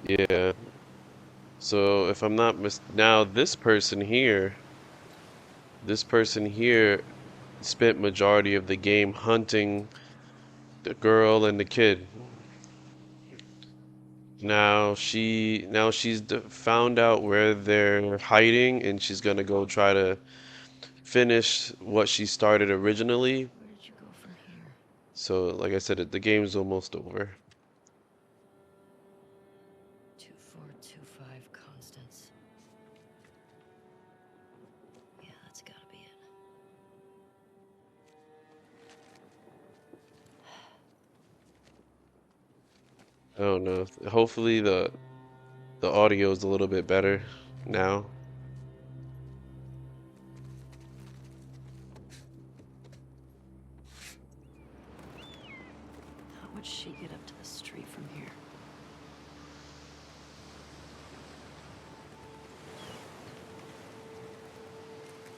Yeah. So if I'm not now this person here spent majority of the game hunting the girl and the kid. Now she's found out where they're hiding, and she's gonna go try to finish what she started originally. Where did you go from here? So, like I said, the game's almost over. 2425 Constance. Yeah, that's gotta be it. I don't know. Hopefully the audio is a little bit better now. How would she get up to the street from here?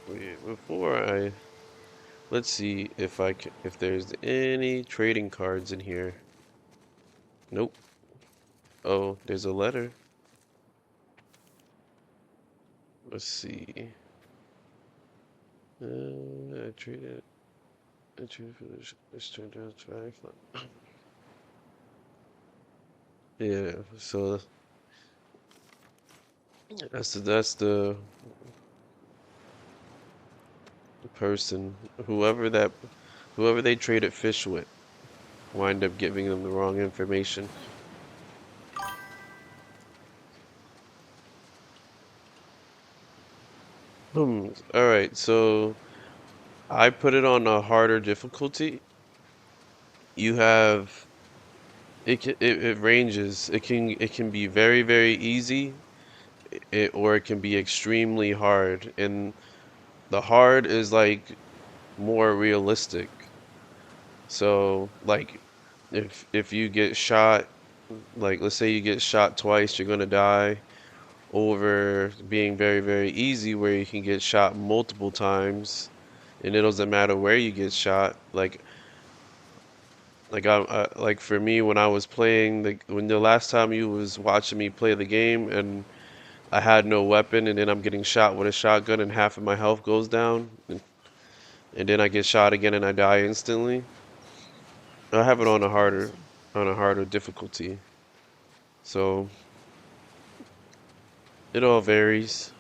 Wait, before I let's see if there's any trading cards in here. Nope. Oh, there's a letter. Let's see. I treated for this turned out to yeah, so that's the person whoever they traded fish with wind up giving them the wrong information. All right, so I put it on a harder difficulty. You have it ranges. It can be very very easy, or it can be extremely hard. And the hard is like more realistic. So like if you get shot, like let's say you get shot twice, you're gonna die, over being very very easy where you can get shot multiple times and it doesn't matter where you get shot. Like for me when I was playing when the last time you was watching me play the game and I had no weapon and then I'm getting shot with a shotgun and half of my health goes down and then I get shot again and I die instantly. I have it This is promising. on a harder difficulty. So it all varies.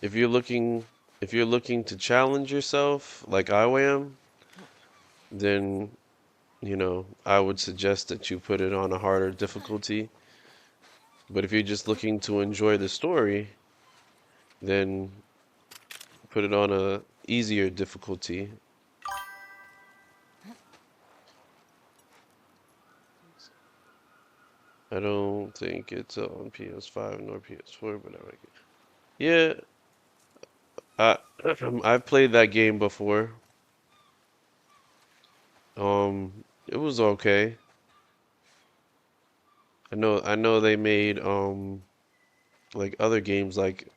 If you're looking if you're looking to challenge yourself like I am, then I would suggest that you put it on a harder difficulty. But if you're just looking to enjoy the story, then put it on a easier difficulty. I don't think it's on PS5 nor PS4, but I like it. Yeah, I I've played that game before. It was okay. I know they made like other games like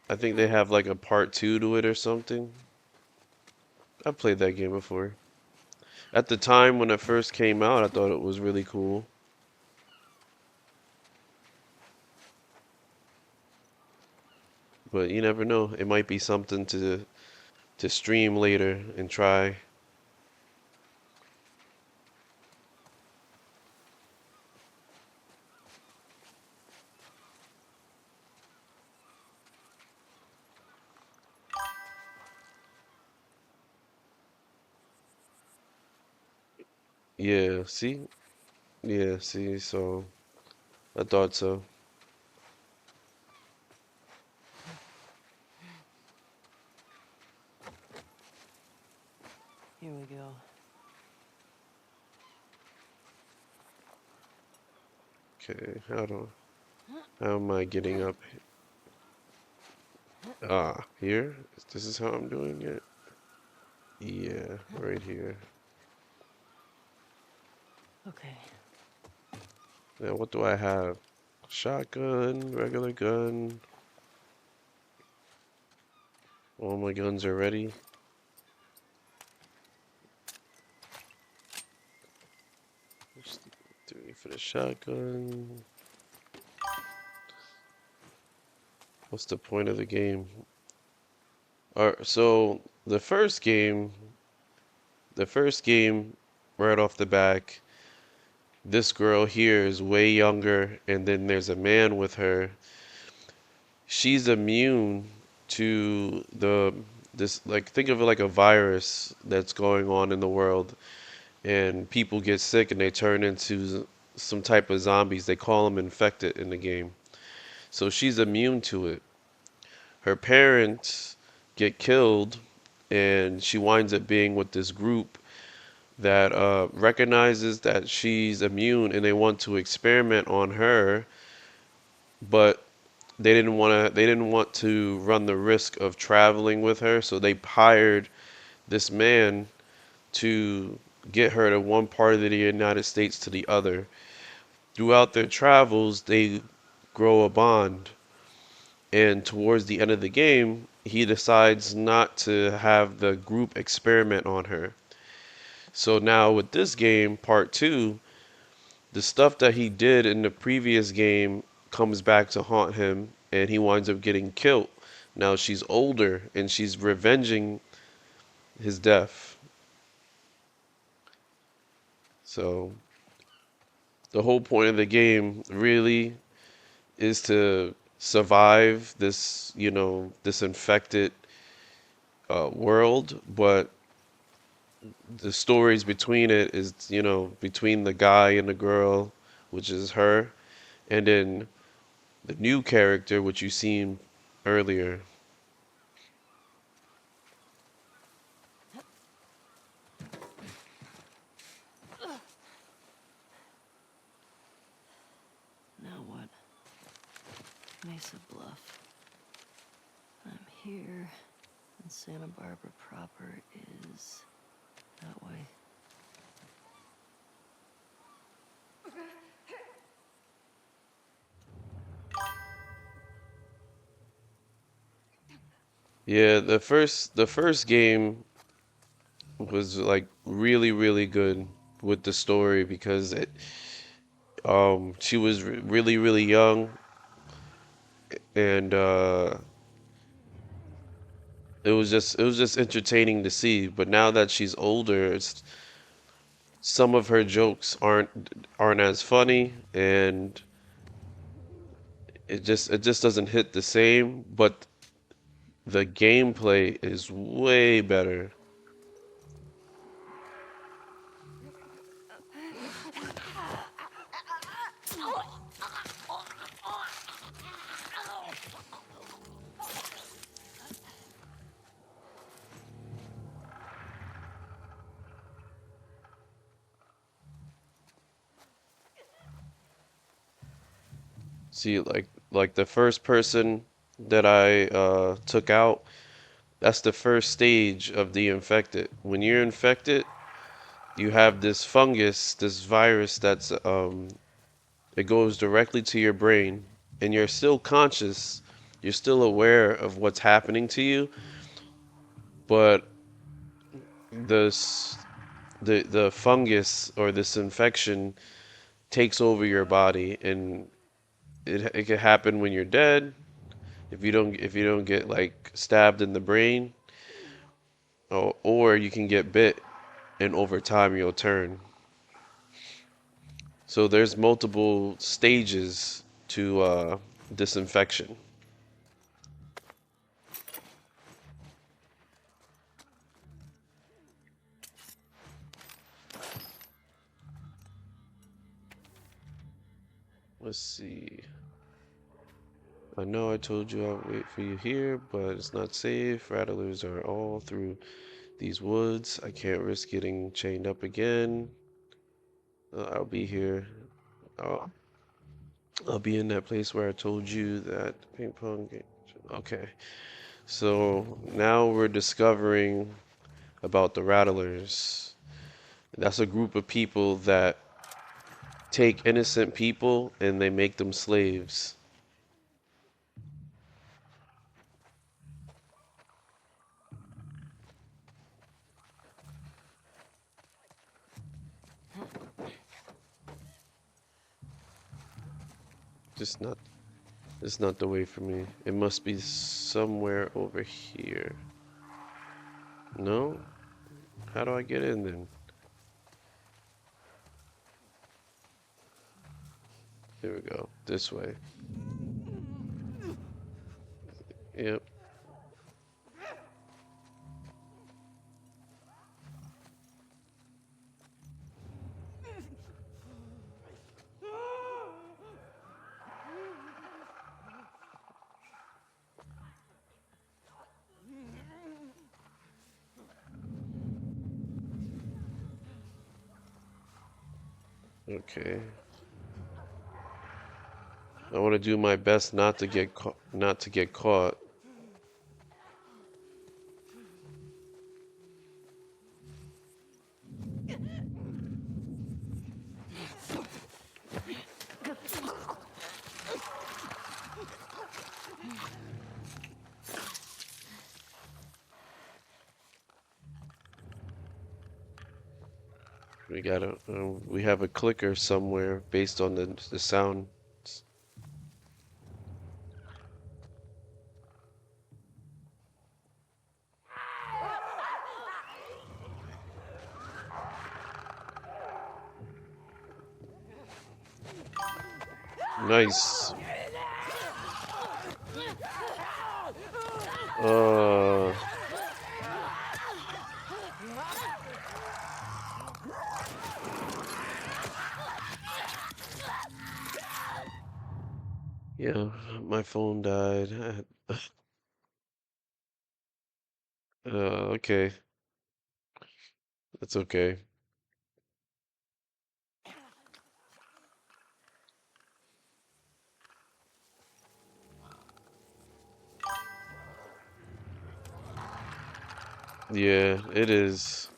I think they have like a part 2 to it or something. I played that game before. At the time when it first came out, I thought it was really cool. But you never know. It might be something to stream later and try. Yeah, see? Yeah, see, so I thought so. Here we go. Okay, how am I getting up? Here? This is how I'm doing it? Yeah, right here. Okay. Now, what do I have? Shotgun, regular gun. All my guns are ready. Just 3 for the shotgun. What's the point of the game? Alright, so the first game, right off the back, this girl here is way younger, and then there's a man with her. She's immune to this, like, think of it like a virus that's going on in the world, and people get sick and they turn into some type of zombies. They call them infected in the game. So she's immune to it. Her parents get killed, and she winds up being with this group that recognizes that she's immune, and they want to experiment on her, but they didn't want to run the risk of traveling with her, so they hired this man to get her to one part of the United States to the other. Throughout their travels, they grow a bond, and towards the end of the game, he decides not to have the group experiment on her. So now with this game, part two, the stuff that he did in the previous game comes back to haunt him, and he winds up getting killed. Now she's older, and she's revenging his death. So the whole point of the game really is to survive this, this infected world, but the stories between it is, between the guy and the girl, which is her, and then the new character, which you seen earlier. Now what? Mesa Bluff. I'm here, and Santa Barbara proper is that way. Yeah, the first game was like really really good with the story because she was really really young, and it was just entertaining to see. But now that she's older, some of her jokes aren't as funny, and it just doesn't hit the same. But the gameplay is way better. See, like the first person that I took out, that's the first stage of the infected. When you're infected, you have this fungus, this virus it goes directly to your brain, and you're still conscious, you're still aware of what's happening to you, but this the fungus or this infection takes over your body, and it can happen when you're dead if you don't get like stabbed in the brain, or you can get bit, and over time you'll turn. So there's multiple stages to disinfection. Let's see. I know I told you I'd wait for you here, but it's not safe. Rattlers are all through these woods. I can't risk getting chained up again. I'll be here. I'll, I'll be in that place where I told you that ping pong game. Okay. So now we're discovering about the Rattlers. That's a group of people that take innocent people and they make them slaves. Just not, it's not the way for me. It must be somewhere over here. No? How do I get in then? There we go. This way. Yep. Okay. I want to do my best not to get caught. Not to get caught. We gotta. We have a clicker somewhere based on the sound. Nice. Uh. Yeah. My phone died. Okay. That's okay. Yeah, it is.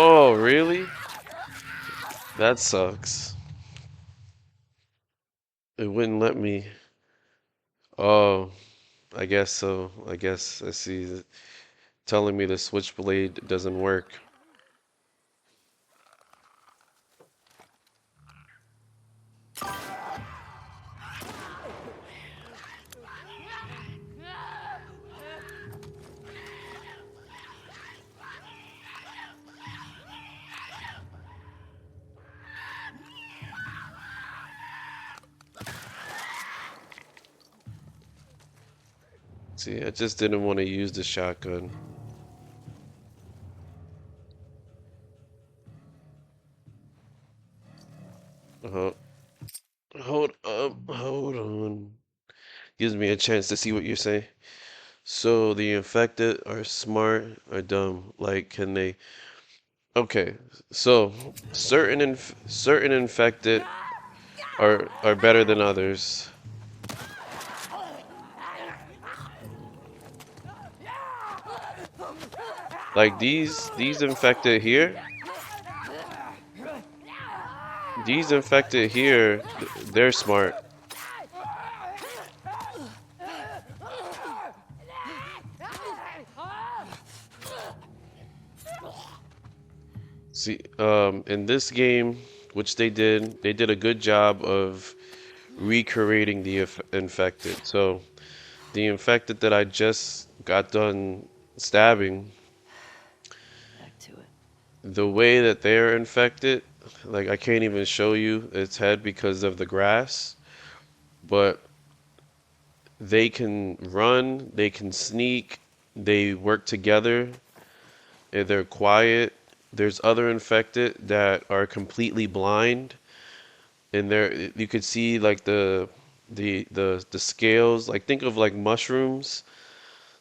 Oh, really? That sucks. It wouldn't let me. Oh, I guess so. I guess I see it telling me the switchblade doesn't work. See, I just didn't want to use the shotgun. Uh, hold up, hold on. Gives me a chance to see what you're saying. So the infected are smart or dumb? Like, can they? Okay, so certain infected are better than others. Like these infected here, these infected here, they're smart. See, in this game, which they did a good job of recreating the infected. So the infected that I just got done stabbing, Back to it. the way that they're infected, like I can't even show you its head because of the grass, but they can run, they can sneak, they work together, and they're quiet. There's other infected that are completely blind and there you could see like the scales. Like think of like mushrooms.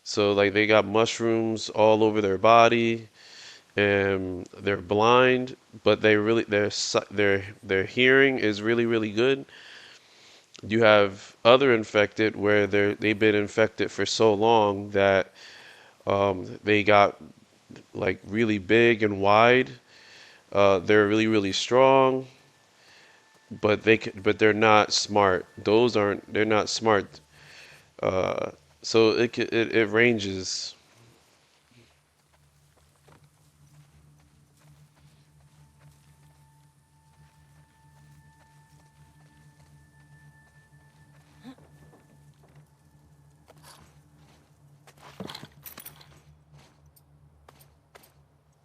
So like they got mushrooms all over their body, and they're blind, but their hearing is really good. You have other infected where they've been infected for so long that they got like really big and wide. They're really strong, but they're not smart. They're not smart. Uh, so it ranges.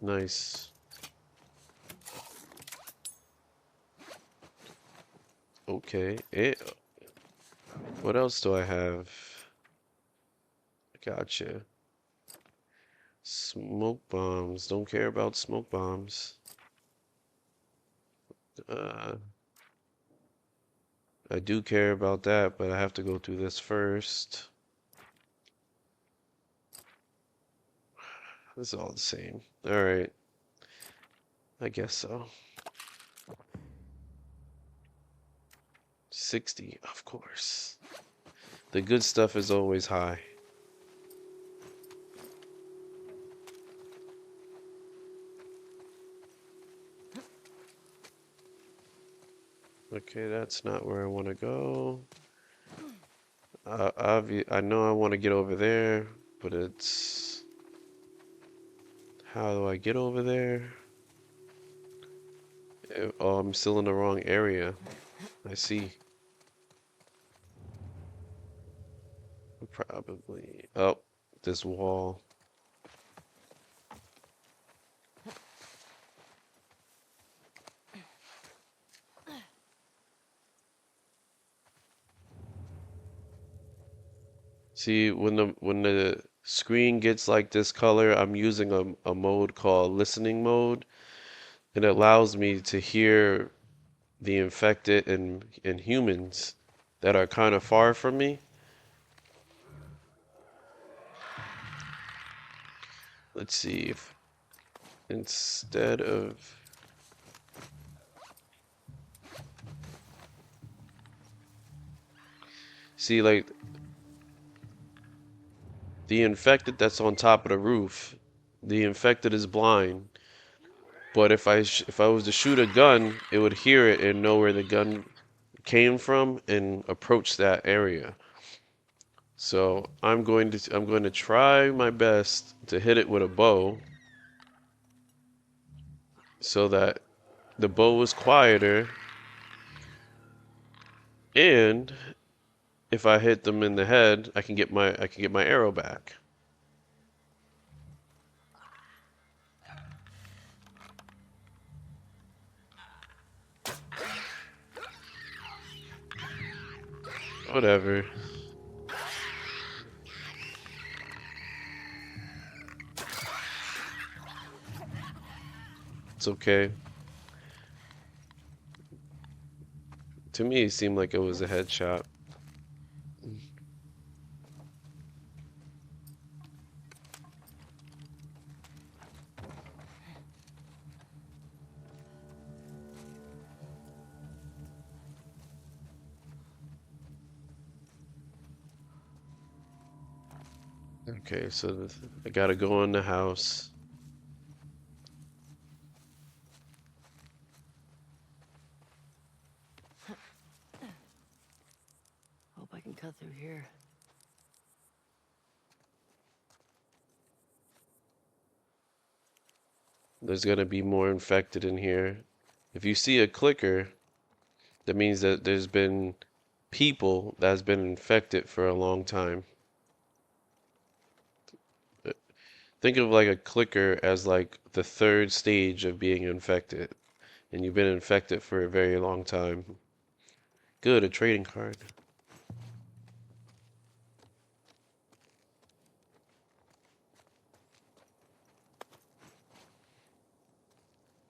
Nice. Okay. What else do I have? Gotcha. Smoke bombs. Don't care about smoke bombs. Uh, I do care about that, but I have to go through this first. This is all the same. All right. I guess so. 60, of course. The good stuff is always high. Okay, that's not where I want to go. I know I want to get over there, but it's... How do I get over there? Oh, I'm still in the wrong area. I see. Probably. Oh, this wall. See, when the screen gets like this color, I'm using a mode called listening mode. It allows me to hear the infected and humans that are kind of far from me. Let's see if instead of see like the infected that's on top of the roof, the infected is blind. But if I was to shoot a gun, it would hear it and know where the gun came from and approach that area. So I'm going to try my best to hit it with a bow so that the bow is quieter, and if I hit them in the head, I can get my arrow back. Whatever. It's okay. To me, it seemed like it was a headshot. Okay, so I gotta go in the house. Hope I can cut through here. There's gonna be more infected in here. If you see a clicker, that means that there's been people that's been infected for a long time. Think of like a clicker as like the third stage of being infected, and you've been infected for a very long time. Good, a trading card.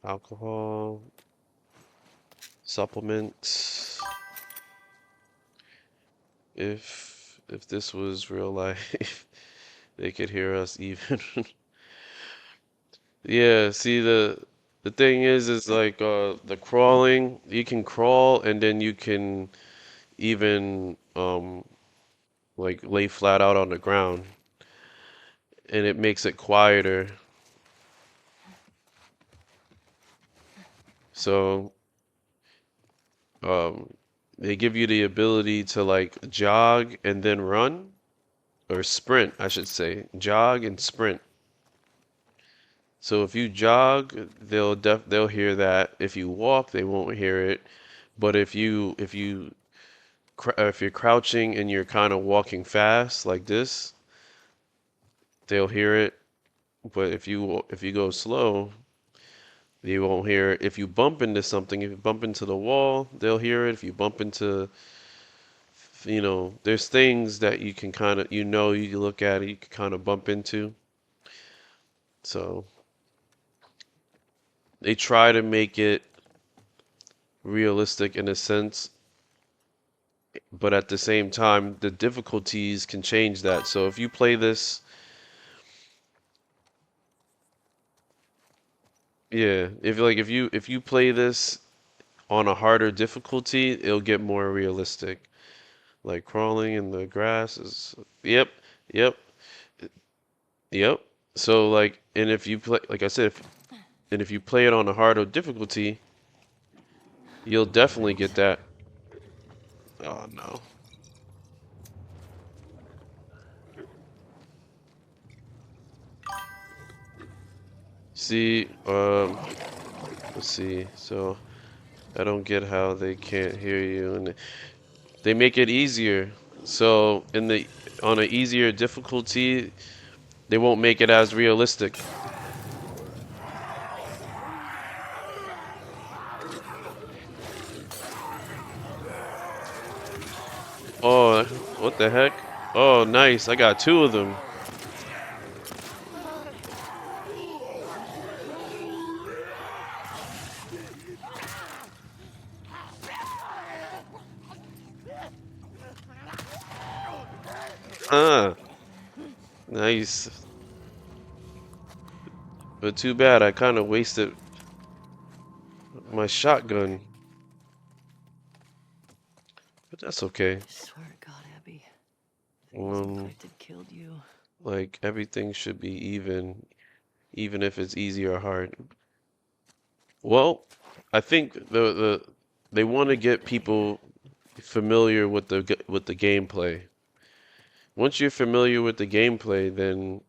Alcohol, supplements. If this was real life, they could hear us even. Yeah, see the thing is like the crawling, you can crawl and then you can even like lay flat out on the ground and it makes it quieter. So um they give you the ability to like jog and then run or sprint, I should say. Jog and sprint. So if you jog, they'll hear that. If you walk, they won't hear it. But if you're crouching and you're kind of walking fast like this, they'll hear it. But if you go slow, they won't hear it. If you bump into something, if you bump into the wall, they'll hear it. If you bump into, there's things that you can kind of, you look at it, you can kind of bump into. So they try to make it realistic in a sense, but at the same time, the difficulties can change that. So if you play this, yeah, if you play this on a harder difficulty, it'll get more realistic. Like crawling in the grass is, yep, yep, yep. So like, and if you play, like I said, and if you play it on a harder difficulty, you'll definitely get that. Oh no. See, let's see. So I don't get how they can't hear you, and they make it easier. So on an easier difficulty, they won't make it as realistic. Oh, what the heck? Oh, nice. I got two of them. Ah, nice. But too bad I kind of wasted my shotgun. But that's okay. I swear to God, Abby, if it wasn't Um, infected, killed you. like everything should be even if it's easy or hard. Well, I think they want to get people familiar with the gameplay. Once you're familiar with the gameplay, then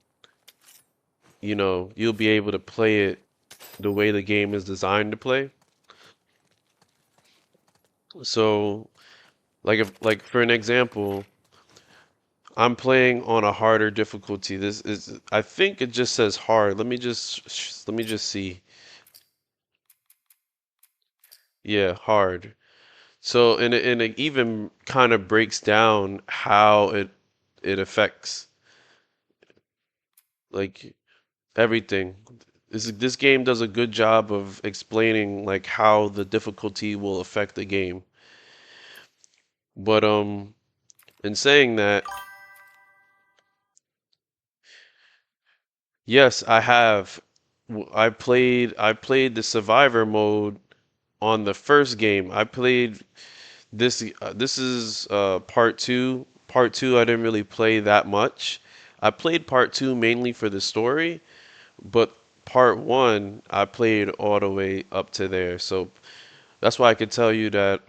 you'll be able to play it the way the game is designed to play. So, like for an example, I'm playing on a harder difficulty. This is I think it just says hard. Let me just see. Yeah, hard. So and it even kind of breaks down how it affects like everything. This game does a good job of explaining like how the difficulty will affect the game. But in saying that, yes, I have. I played the survivor mode on the first game. I played this. This is part two. Part two, I didn't really play that much. I played part two mainly for the story, but part one, I played all the way up to there. So that's why I could tell you that,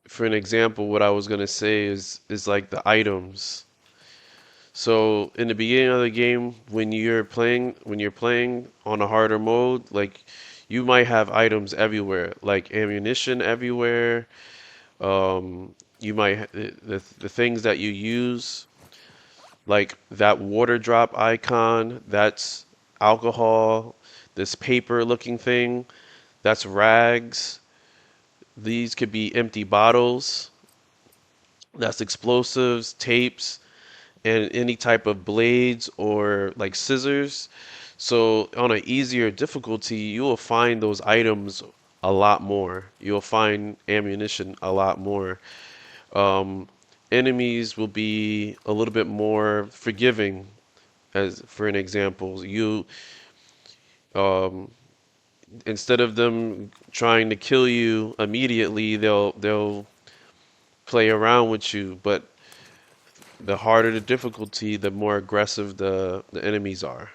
for an example, what I was gonna say is like the items. So in the beginning of the game, when you're playing on a harder mode, like you might have items everywhere, like ammunition everywhere. You might the things that you use, like that water drop icon, that's alcohol. This paper looking thing, that's rags. These could be empty bottles. That's explosives, tapes, and any type of blades or like scissors. So on an easier difficulty, you will find those items a lot more. You'll find ammunition a lot more. Um, Enemies will be a little bit more forgiving. As for an example, you um, instead of them trying to kill you immediately, they'll play around with you. But the harder the difficulty, the more aggressive the enemies are.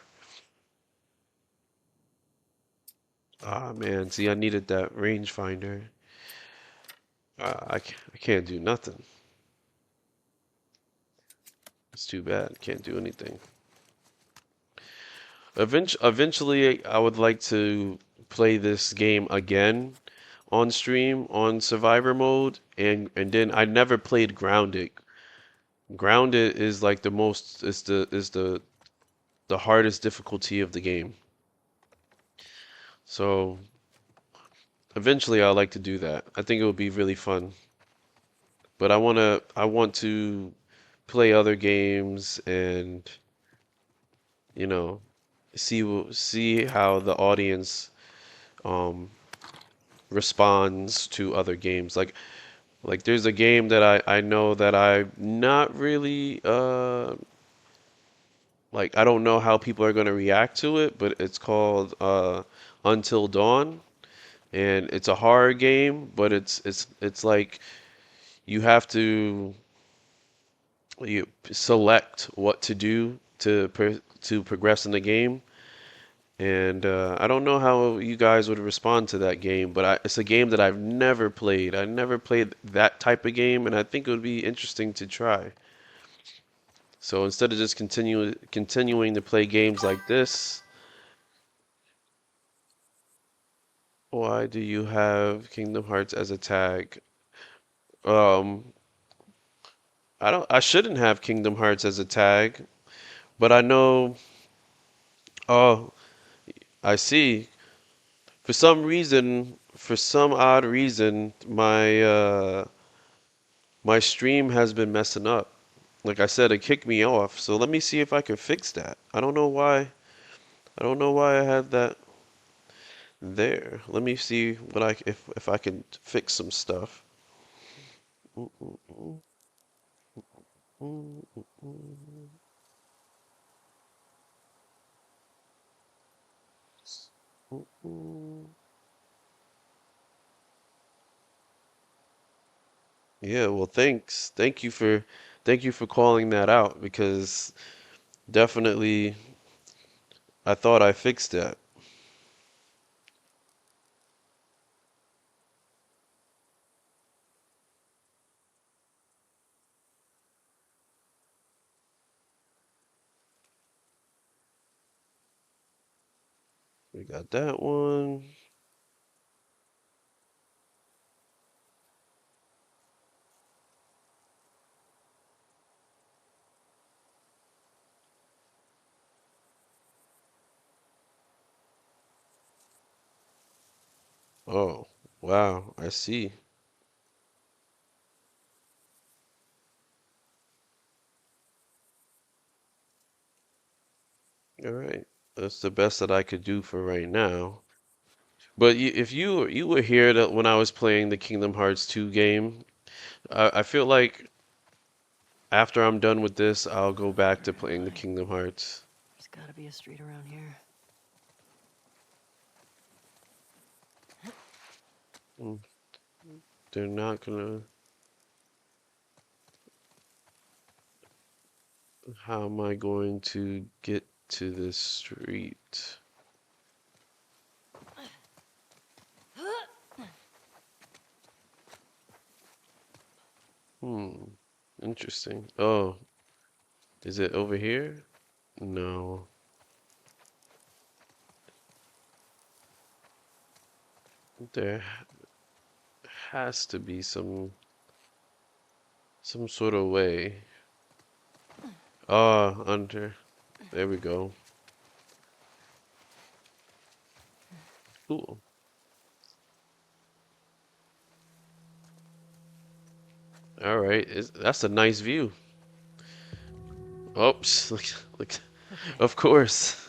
Ah man, see, I needed that rangefinder. I can't do nothing. It's too bad. Can't do anything. Eventually, I would like to play this game again on stream on survivor mode, and then I never played Grounded. Grounded is like the most is the hardest difficulty of the game. So eventually, I'd like to do that. I think it would be really fun. But I want to play other games and you know see how the audience um responds to other games. Like there's a game that I know that I'm not really like I don't know how people are gonna react to it, but it's called Until Dawn, and it's a horror game, but it's like you have to you select what to do to progress in the game. And I don't know how you guys would respond to that game, but it's a game that I've never played. I never played that type of game, and I think it would be interesting to try. So instead of just continuing to play games like this, why do you have Kingdom Hearts as a tag? Um, I shouldn't have Kingdom Hearts as a tag, but I know. Oh, I see. For some odd reason, my stream has been messing up. Like I said, it kicked me off. So let me see if I can fix that. I don't know why. I don't know why I had that there. Let me see what I if I can fix some stuff. Mm, mm, mm, mm, mm, mm. Mm, mm. Yeah, well, thanks. Thank you for calling that out because definitely I thought I fixed that. We got that one. Oh, wow, I see. All right. That's the best that I could do for right now. But if you were here when I was playing the Kingdom Hearts 2 game, I feel like after I'm done with this, I'll go back to playing the Kingdom Hearts. There's gotta be a street around here. Mm, they're not gonna. How am I going to get to this street? Hmm. Interesting. Oh, is it over here? No. There has to be some sort of way. Ah, under. There we go. Cool. All right. That's a nice view. Oops. Look, Okay, of course.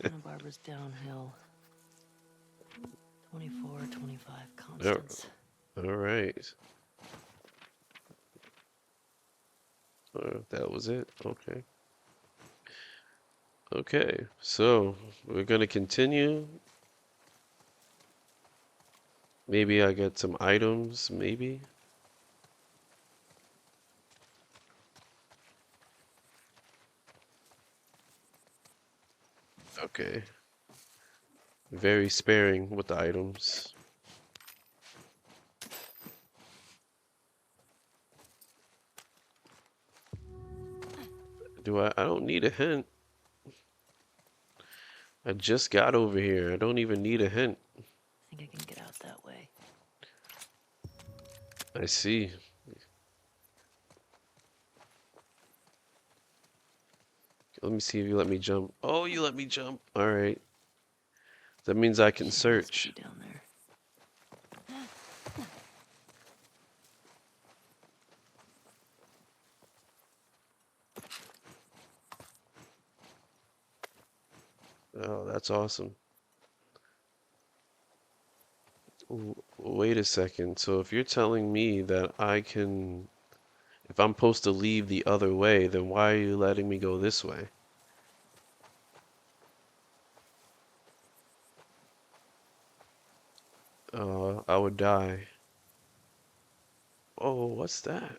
Santa Barbara's downhill. 24, 25 All constants. right. That was it. Okay. Okay. So we're gonna continue. Maybe I get some items. Maybe. Okay. Very sparing with the items. Do I? I don't need a hint. I just got over here. I don't even need a hint. I think I can get out that way. I see. Let me see if you let me jump. Oh, you let me jump. All right. That means I can She has to be search. down there. Oh, that's awesome. Wait a second. So if you're telling me that I can, if I'm supposed to leave the other way, then why are you letting me go this way? I would die. Oh, what's that?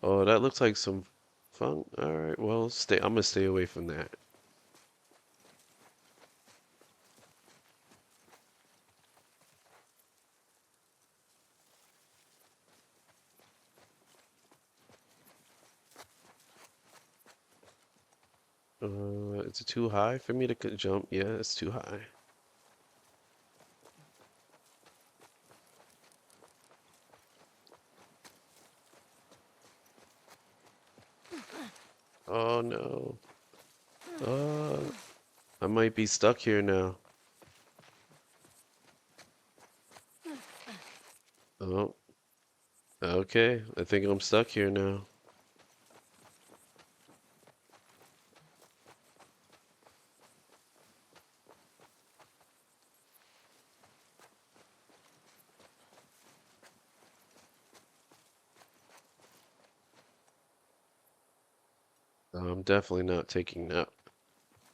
Oh, that looks like some fun. All right, well, stay. I'm gonna stay away from that. Is it too high for me to jump? Yeah, it's too high. Oh no. Uh, I might be stuck here now. Oh, okay. I think I'm stuck here now. I'm definitely not taking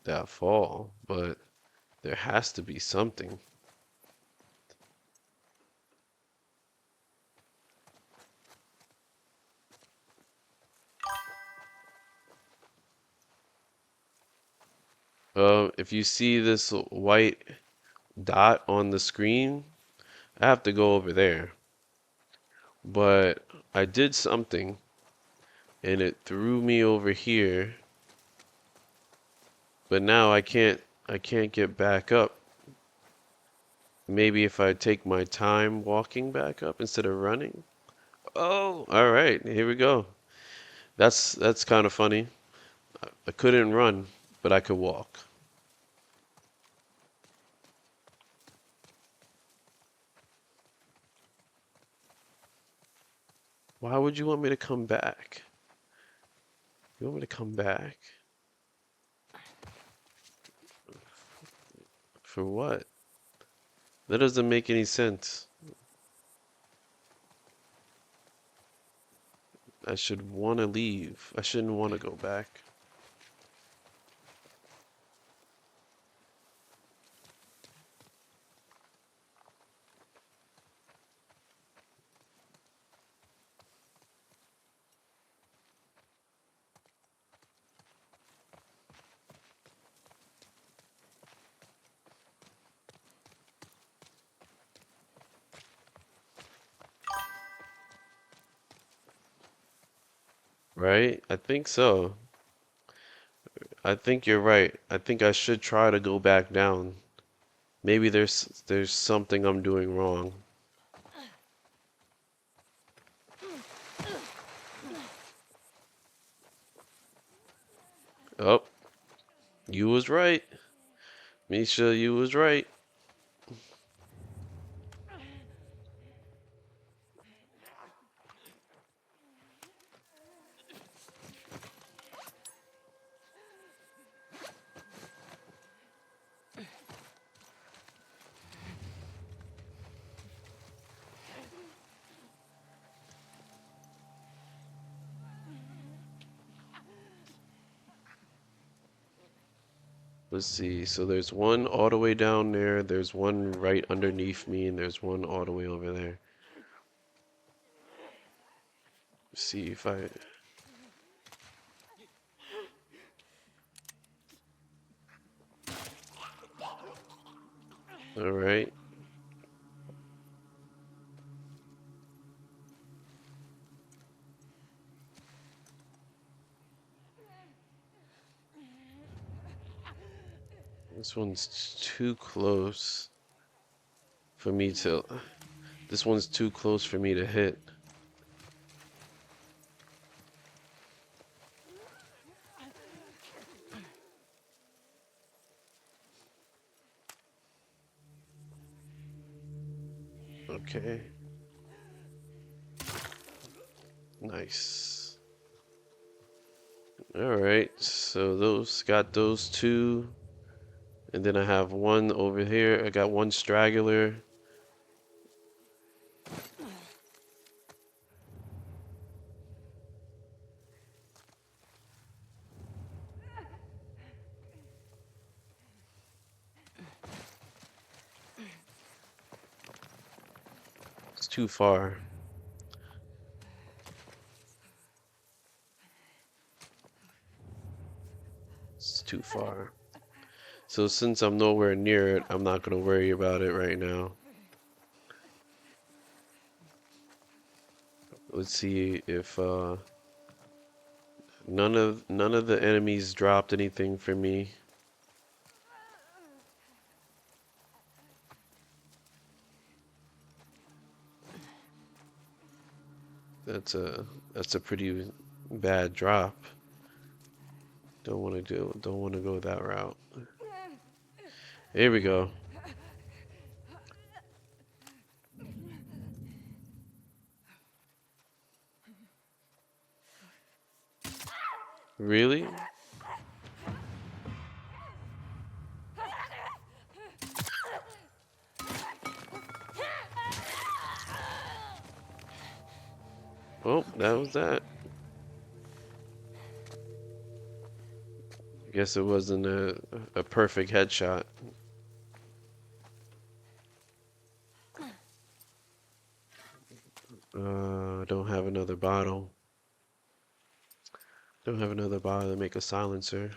that fall, but there has to be something. If you see this white dot on the screen, I have to go over there. But I did something and it threw me over here, but now I can't get back up. Maybe if I take my time walking back up instead of running. Oh, all right, here we go. That's kind of funny. I couldn't run, but I could walk. Why would you want me to come back? You want me to come back? For what? That doesn't make any sense. I should want to leave. I shouldn't want to go back. Right? I think so. I think you're right. I think I should try to go back down. Maybe there's something I'm doing wrong. Oh, you was right. Misha, you was right. Let's see. So there's one all the way down there. There's one right underneath me, and there's one all the way over there. See if I. All right. This one's too close for me to. This one's too close for me to hit. Okay. Nice. All right. So those got those two. And then I have one over here. I got one straggler. It's too far. It's too far. So since I'm nowhere near it, I'm not gonna worry about it right now. Let's see if none of the enemies dropped anything for me. That's a pretty bad drop. Don't want to go that route. Here we go. Really? Oh, that was that. I guess it wasn't a perfect headshot. Don't have another bottle. Don't have another bottle to make a silencer.